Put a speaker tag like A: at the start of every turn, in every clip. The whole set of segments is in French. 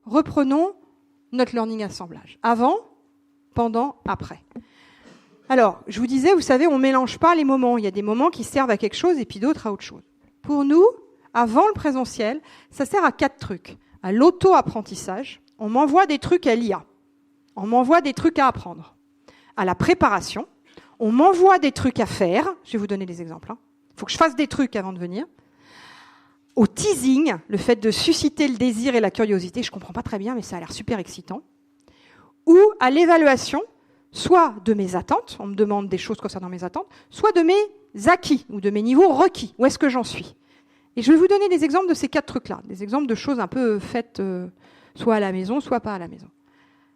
A: reprenons notre learning assemblage. Avant, pendant, après. Alors, je vous disais, vous savez, on ne mélange pas les moments. Il y a des moments qui servent à quelque chose et puis d'autres à autre chose. Pour nous, avant le présentiel, ça sert à 4 trucs. À l'auto-apprentissage, on m'envoie des trucs à l'IA. On m'envoie des trucs à apprendre. À la préparation, on m'envoie des trucs à faire. Je vais vous donner des exemples. Il faut que je fasse des trucs avant de venir. Au teasing, le fait de susciter le désir et la curiosité, je ne comprends pas très bien, mais ça a l'air super excitant. Ou à l'évaluation, soit de mes attentes, on me demande des choses concernant mes attentes, soit de mes acquis ou de mes niveaux requis. Où est-ce que j'en suis? Et je vais vous donner des exemples de ces 4 trucs-là, des exemples de choses un peu faites soit à la maison, soit pas à la maison.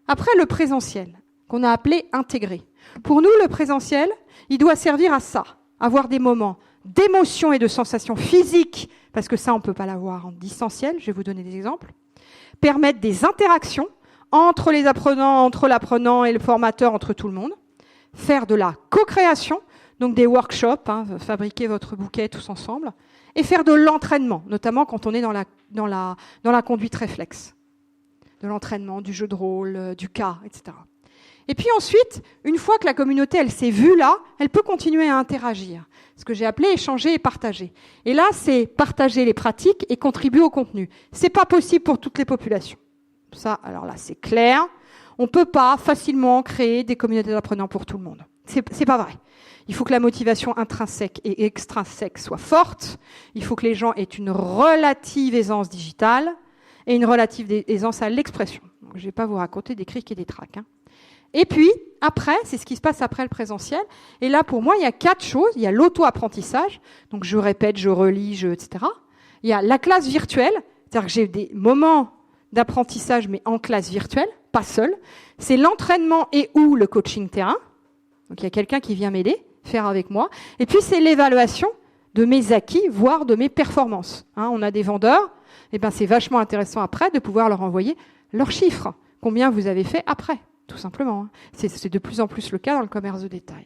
A: Après, le présentiel, qu'on a appelé intégré. Pour nous, le présentiel, il doit servir à ça, avoir des moments d'émotion et de sensations physiques, parce que ça, on ne peut pas l'avoir en distanciel, je vais vous donner des exemples. Permettre des interactions entre les apprenants, entre l'apprenant et le formateur, entre tout le monde. Faire de la co-création, donc des workshops, fabriquer votre bouquet tous ensemble. Et faire de l'entraînement, notamment quand on est dans la conduite réflexe. De l'entraînement, du jeu de rôle, du cas, etc. Et puis ensuite, une fois que la communauté, elle s'est vue là, elle peut continuer à interagir. Ce que j'ai appelé échanger et partager. Et là, c'est partager les pratiques et contribuer au contenu. C'est pas possible pour toutes les populations. Ça, alors là, c'est clair. On peut pas facilement créer des communautés d'apprenants pour tout le monde. C'est pas vrai. Il faut que la motivation intrinsèque et extrinsèque soit forte. Il faut que les gens aient une relative aisance digitale et une relative aisance à l'expression. Je ne vais pas vous raconter des crics et des tracs. Et puis, après, c'est ce qui se passe après le présentiel. Et là, pour moi, il y a 4 choses. Il y a l'auto-apprentissage. Donc, je répète, je relis, etc. Il y a la classe virtuelle. C'est-à-dire que j'ai des moments d'apprentissage, mais en classe virtuelle, pas seul. C'est l'entraînement et ou le coaching terrain. Donc, il y a quelqu'un qui vient m'aider, faire avec moi. Et puis, c'est l'évaluation de mes acquis, voire de mes performances. On a des vendeurs. Eh ben, c'est vachement intéressant après de pouvoir leur envoyer leurs chiffres. Combien vous avez fait après, tout simplement. C'est de plus en plus le cas dans le commerce de détail.